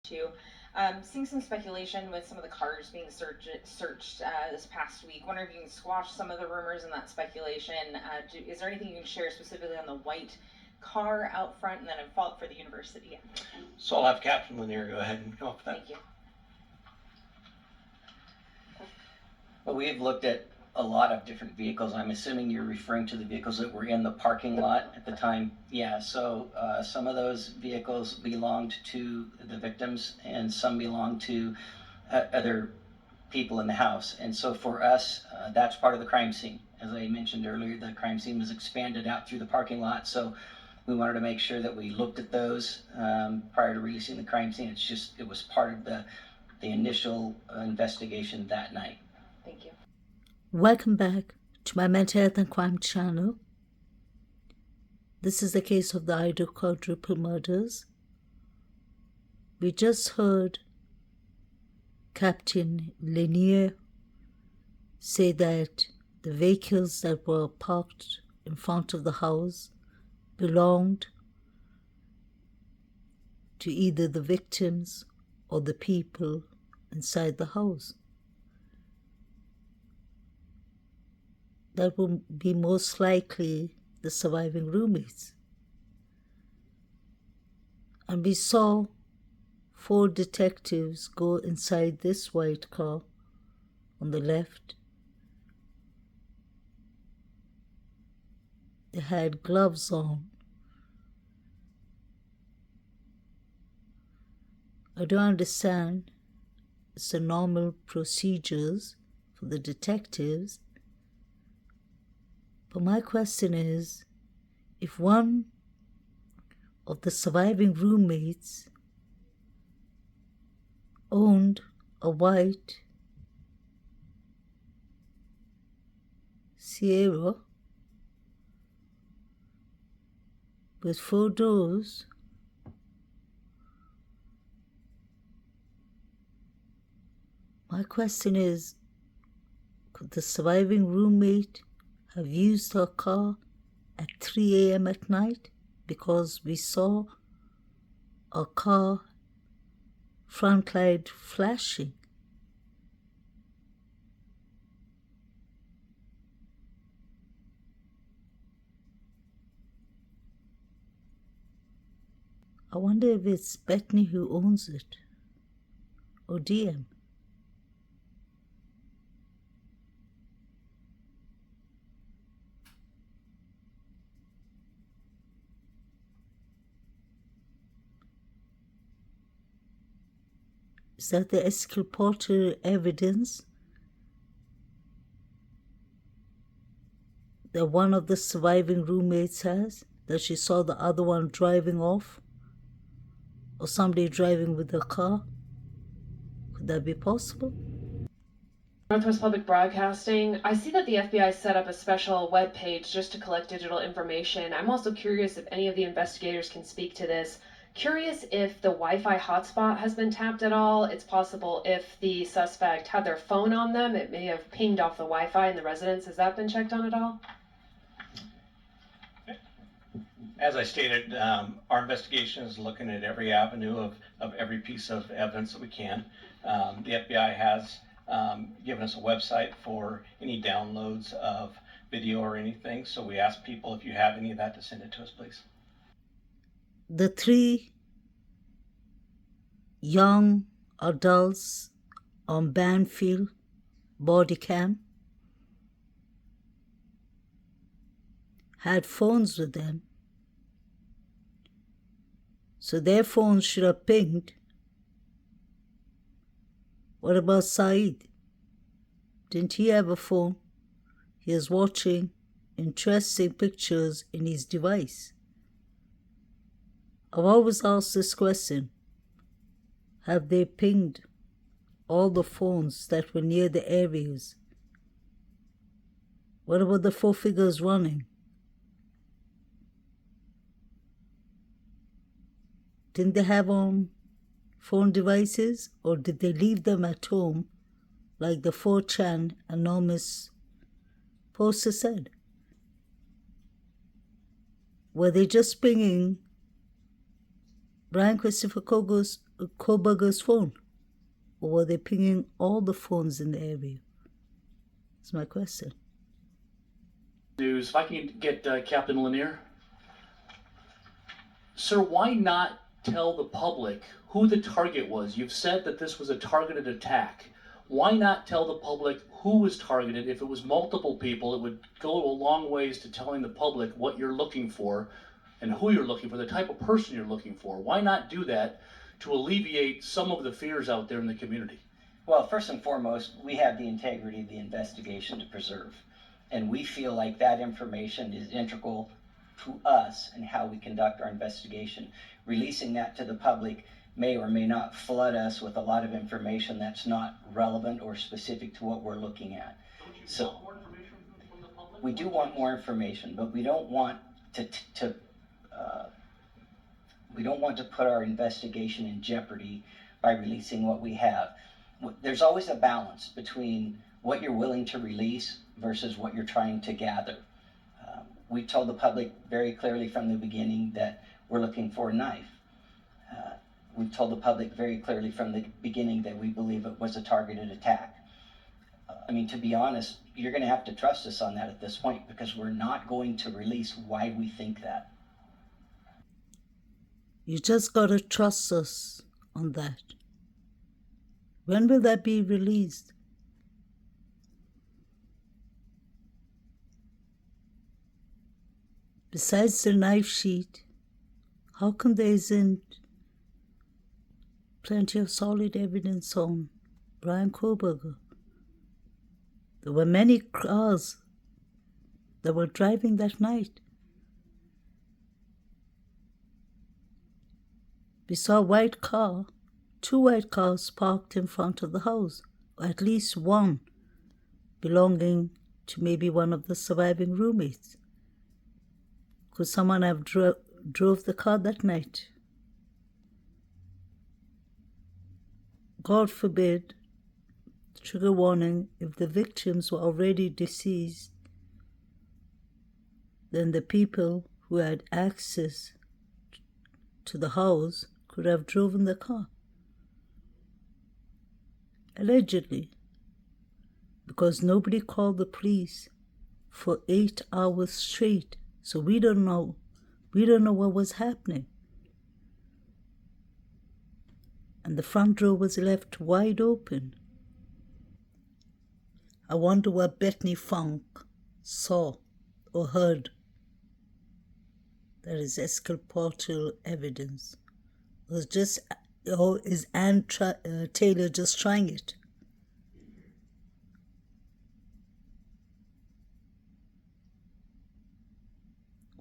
too. Seeing some speculation with some of the cars being searched this past week. Wonder if you can squash some of the rumors and that speculation. Is there anything you can share specifically on the white car out front, and then a follow-up for the university? So I'll have Captain Lanier go ahead and go off that. Thank you. Well, we've looked at a lot of different vehicles. I'm assuming you're referring to the vehicles that were in the parking lot at the time. Yeah, so some of those vehicles belonged to the victims and some belonged to other people in the house. And so for us, that's part of the crime scene. As I mentioned earlier, the crime scene was expanded out through the parking lot. So we wanted to make sure that we looked at those prior to releasing the crime scene. It was part of the initial investigation that night. Thank you. Welcome back to my Mental Health and Crime channel. This is the case of the Idaho quadruple murders. We just heard Captain Lanier say that the vehicles that were parked in front of the house belonged to either the victims or the people inside the house. That will be most likely the surviving roommates. And we saw 4 detectives go inside this white car on the left. They had gloves on. I don't understand. It's the normal procedures for the detectives. But my question is, if one of the surviving roommates owned a white Sierra with 4 doors, my question is, could the surviving roommate have used her car at 3 a.m. at night? Because we saw a car front light flashing. I wonder if it's Bethany who owns it, or DM. Is that the exculpatory evidence that one of the surviving roommates has, that she saw the other one driving off, or somebody driving with a car? Could that be possible? Northwest Public Broadcasting. I see that the FBI set up a special web page just to collect digital information. I'm also curious if any of the investigators can speak to this. Curious if the Wi-Fi hotspot has been tapped at all. It's possible if the suspect had their phone on them, it may have pinged off the Wi-Fi in the residence. Has that been checked on at all? As I stated, our investigation is looking at every avenue of every piece of evidence that we can. The FBI has given us a website for any downloads of video or anything, so we ask people, if you have any of that, to send it to us, please. The 3 young adults on Banfield body cam had phones with them, so their phones should have pinged. What about Saeed? Didn't he have a phone? He is watching interesting pictures in his device. I've always asked this question. Have they pinged all the phones that were near the areas? What about the 4 figures running? Didn't they have on phone devices, or did they leave them at home like the 4chan anonymous poster said? Were they just pinging Brian Christopher Kogo's Koberger's phone? Or were they pinging all the phones in the area? That's my question. News. If I can get Captain Lanier. Sir, why not tell the public who the target was? You've said that this was a targeted attack. Why not tell the public who was targeted? If it was multiple people, it would go a long ways to telling the public what you're looking for and who you're looking for, the type of person you're looking for. Why not do that to alleviate some of the fears out there in the community? Well, first and foremost, we have the integrity of the investigation to preserve. And we feel like that information is integral to us and how we conduct our investigation. Releasing that to the public may or may not flood us with a lot of information that's not relevant or specific to what we're looking at. So we do want more information, but we don't want to put our investigation in jeopardy by releasing what we have. There's always a balance between what you're willing to release versus what you're trying to gather. We told the public very clearly from the beginning that we're looking for a knife. We've told the public very clearly from the beginning that we believe it was a targeted attack. I mean, to be honest, you're going to have to trust us on that at this point, because we're not going to release why we think that. You just got to trust us on that. When will that be released? Besides the knife sheet, how come there isn't plenty of solid evidence on Brian Koberger? There were many cars that were driving that night. We saw a white car, 2 white cars parked in front of the house, or at least one belonging to maybe one of the surviving roommates. Could someone have drove the car that night? God forbid, trigger warning, if the victims were already deceased, then the people who had access to the house could have driven the car. Allegedly, because nobody called the police for 8 hours straight. So we don't know what was happening. And the front door was left wide open. I wonder what Bethany Funk saw or heard. That is exculpatory evidence. Is Ann Taylor just trying it?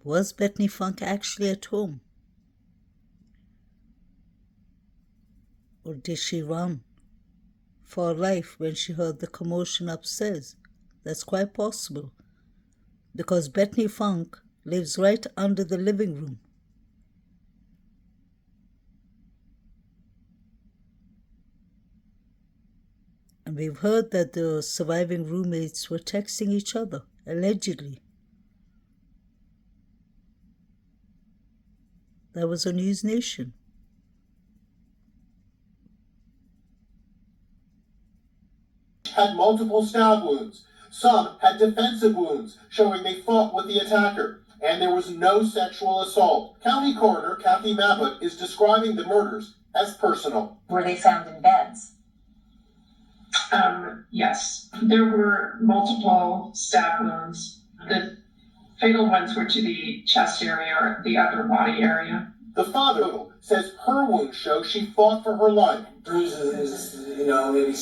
Was Bethany Funk actually at home? Or did she run for her life when she heard the commotion upstairs? That's quite possible, because Bethany Funk lives right under the living room. And we've heard that the surviving roommates were texting each other, allegedly. That was on News Nation. Had multiple stab wounds. Some had defensive wounds, showing they fought with the attacker. And there was no sexual assault. County Coroner Kathy Mabbutt is describing the murders as personal. Were they found in beds? Yes. There were multiple stab wounds. The fatal ones were to the chest area or the upper body area. The father says her wounds show she fought for her life. Bruises, maybe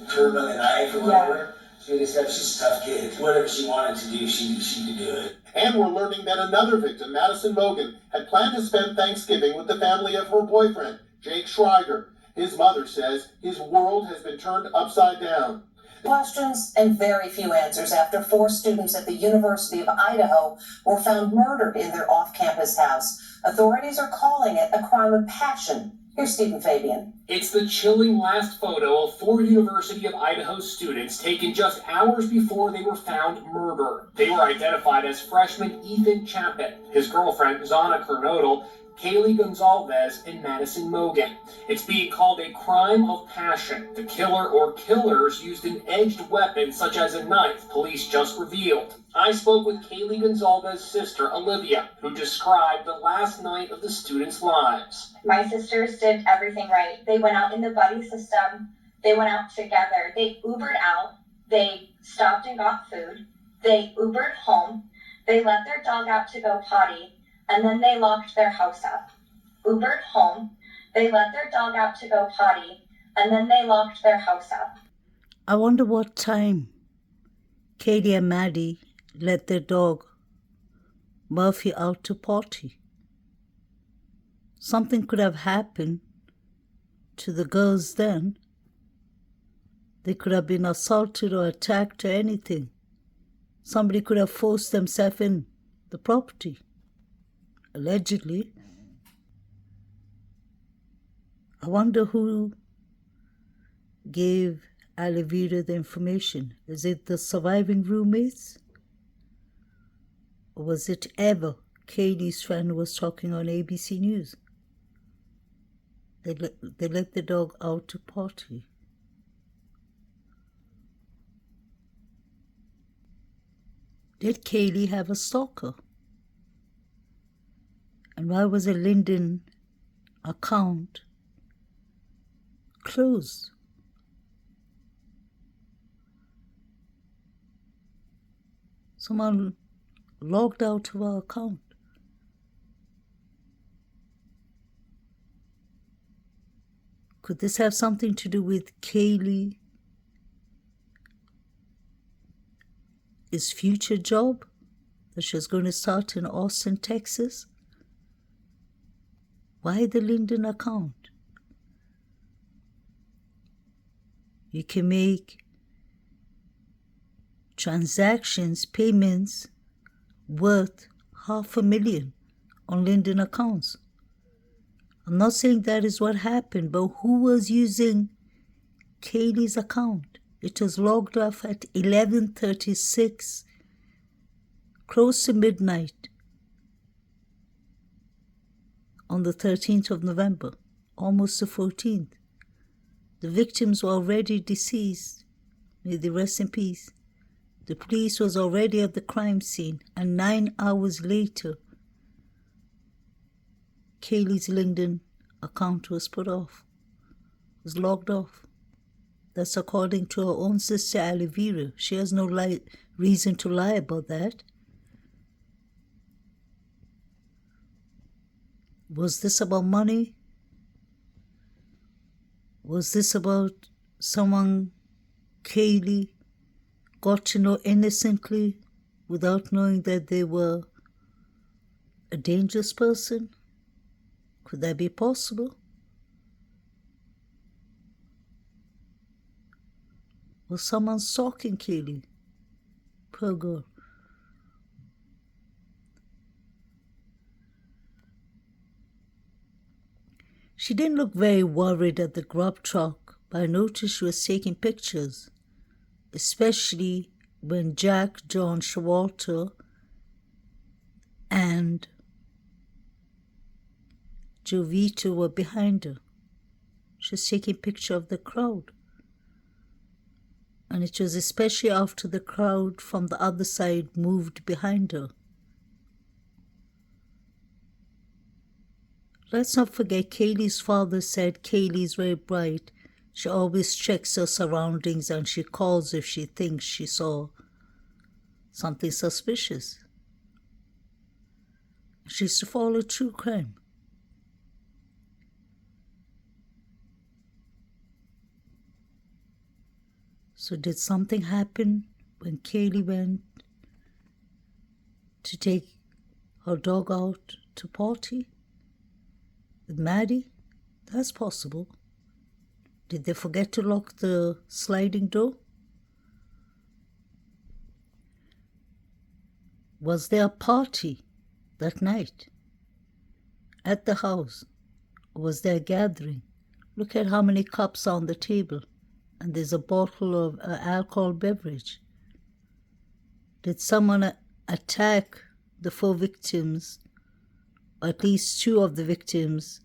hurt by the knife or whatever. She's a tough kid. Whatever she wanted to do, she could do it. And we're learning that another victim, Madison Mogan, had planned to spend Thanksgiving with the family of her boyfriend, Jake Schreiger. His mother says his world has been turned upside down. Questions and very few answers after 4 students at the University of Idaho were found murdered in their off-campus house. Authorities are calling it a crime of passion. Here's Stephen Fabian. It's the chilling last photo of 4 University of Idaho students taken just hours before they were found murdered. They were identified as freshman Ethan Chapman, his girlfriend Zana Kernodle, Kaylee Gonzalez and Madison Mogan. It's being called a crime of passion. The killer or killers used an edged weapon such as a knife, police just revealed. I spoke with Kaylee Gonzalez's sister, Olivia, who described the last night of the students' lives. My sisters did everything right. They went out in the buddy system. They went out together. They Ubered out. They stopped and got food. They Ubered home. They let their dog out to go potty. And then they locked their house up. Ubered home. They let their dog out to go potty. And then they locked their house up. I wonder what time Katie and Maddie let their dog Murphy out to potty. Something could have happened to the girls then. They could have been assaulted or attacked or anything. Somebody could have forced themselves in the property, allegedly. I wonder who gave Alivira the information. Is it the surviving roommates? Or was it Eva, Katie's friend, who was talking on ABC News? They let the dog out to potty. Did Kaylee have a stalker? And why was a Linden account closed? Someone logged out of our account. Could this have something to do with Kaylee's future job that she's going to start in Austin, Texas? Why the Linden account? You can make transactions, payments worth $500,000 on Linden accounts. I'm not saying that is what happened, but who was using Kaylee's account? It was logged off at 11:36, close to midnight, on the 13th of November, almost the 14th. The victims were already deceased. May they rest in peace. The police was already at the crime scene, and 9 hours later, Kaylee's Linden account was put off, was logged off. That's according to her own sister, Alivira. She has no reason to lie about that. Was this about money? Was this about someone Kaylee got to know innocently without knowing that they were a dangerous person? Could that be possible? Was someone stalking Kaylee? Poor girl. She didn't look very worried at the grub truck, but I noticed she was taking pictures, especially when Jack, John, Shawalter, and Jovita were behind her. She was taking a picture of the crowd. And it was especially after the crowd from the other side moved behind her. Let's not forget Kaylee's father said Kaylee's very bright. She always checks her surroundings and she calls if she thinks she saw something suspicious. She used to follow true crime. So did something happen when Kaylee went to take her dog out to potty with Maddie? That's possible. Did they forget to lock the sliding door? Was there a party that night at the house? Or was there a gathering? Look at how many cups are on the table. And there's a bottle of alcohol beverage. Did someone attack the 4 victims at least two of the victims,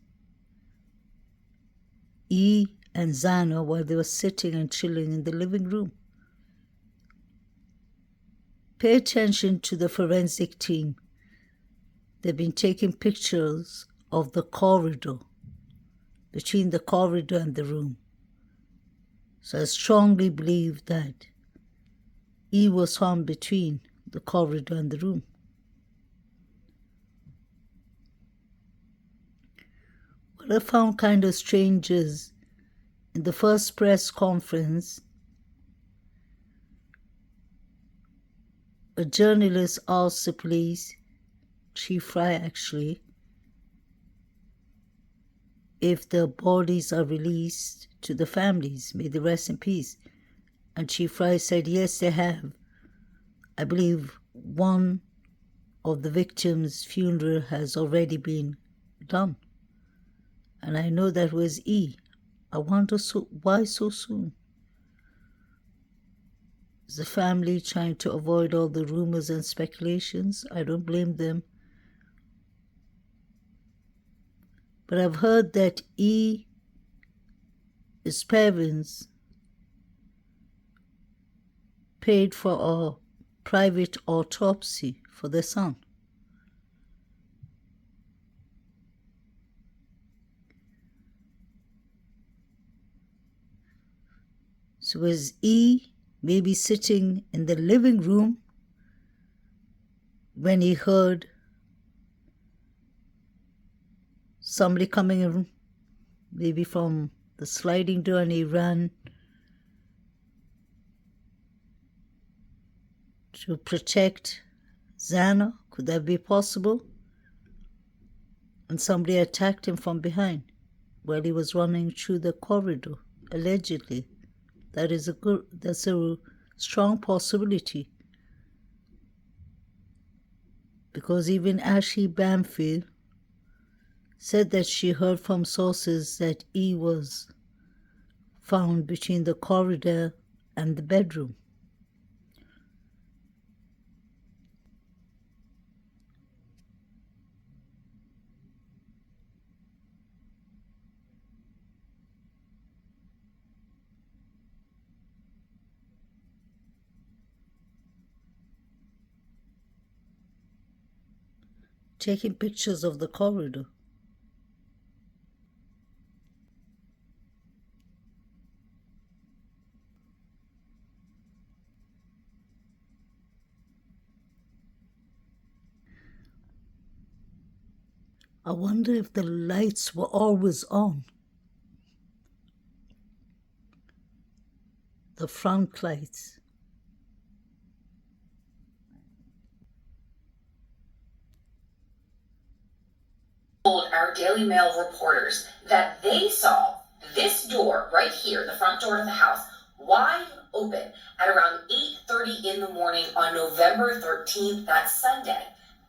E and Zana, while they were sitting and chilling in the living room. Pay attention to the forensic team. They've been taking pictures of the corridor, between the corridor and the room. So I strongly believe that E was found between the corridor and the room. What I found kind of strange is, in the first press conference, a journalist asked the police, Chief Fry actually, if the bodies are released to the families, may they rest in peace. And Chief Fry said, yes, they have. I believe one of the victims' funeral has already been done. And I know that was E. I wonder why so soon? Is the family trying to avoid all the rumors and speculations? I don't blame them. But I've heard that E's parents paid for a private autopsy for their son. So was E maybe sitting in the living room when he heard somebody coming in, maybe from the sliding door, and he ran to protect Zana? Could that be possible? And somebody attacked him from behind while he was running through the corridor, allegedly. That's a strong possibility. Because even Ashley Bamfield said that she heard from sources that E was found between the corridor and the bedroom. Taking pictures of the corridor. I wonder if the lights were always on. The front lights. Told our Daily Mail reporters that they saw this door right here, the front door to the house, wide open at around 8:30 in the morning on November 13th, that Sunday,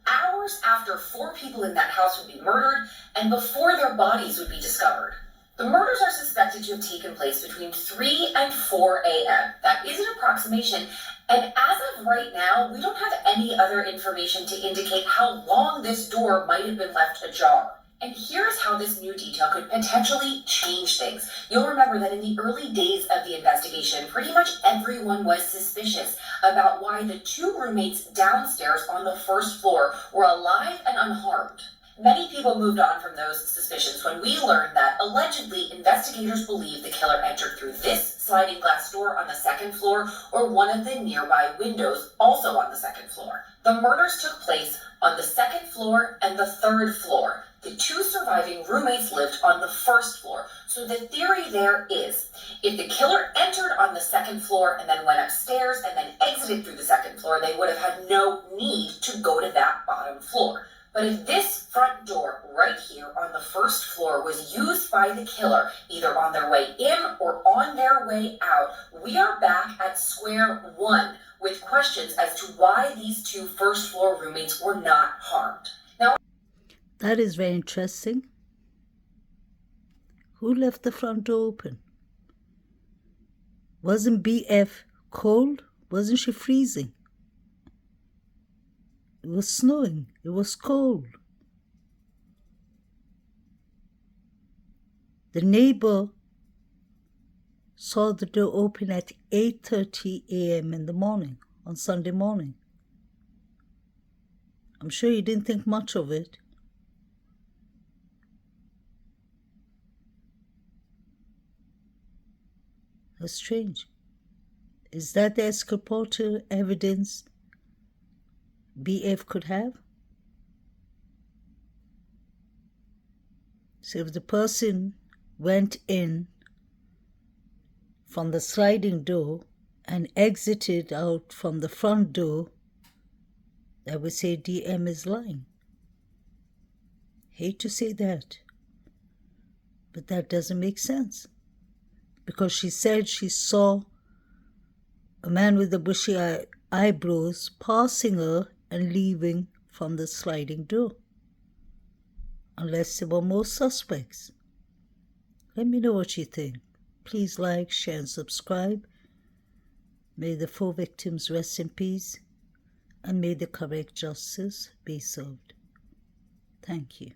hours after 4 people in that house would be murdered and before their bodies would be discovered. The murders are suspected to have taken place between 3 and 4 a.m. That is an approximation, and as of right now, we don't have any other information to indicate how long this door might have been left ajar. And here's how this new detail could potentially change things. You'll remember that in the early days of the investigation, pretty much everyone was suspicious about why the 2 roommates downstairs on the first floor were alive and unharmed. Many people moved on from those suspicions when we learned that allegedly investigators believe the killer entered through this sliding glass door on the second floor or one of the nearby windows also on the second floor. The murders took place on the second floor and the third floor. The 2 surviving roommates lived on the first floor. So the theory there is, if the killer entered on the second floor and then went upstairs and then exited through the second floor, they would have had no need to go to that bottom floor. But if this front door right here on the first floor was used by the killer, either on their way in or on their way out, we are back at square one with questions as to why these 2 first floor roommates were not harmed. Now, that is very interesting. Who left the front door open? Wasn't BF cold? Wasn't she freezing? It was snowing. It was cold. The neighbor saw the door open at 8:30 a.m. in the morning, on Sunday morning. I'm sure you didn't think much of it. That's strange. Is that the exculpatory evidence BF could have? So if the person went in from the sliding door and exited out from the front door, I would say DM is lying. Hate to say that, but that doesn't make sense. Because she said she saw a man with the bushy eyebrows passing her and leaving from the sliding door. Unless there were more suspects. Let me know what you think. Please like, share, and subscribe. May the 4 victims rest in peace, and may the correct justice be served. Thank you.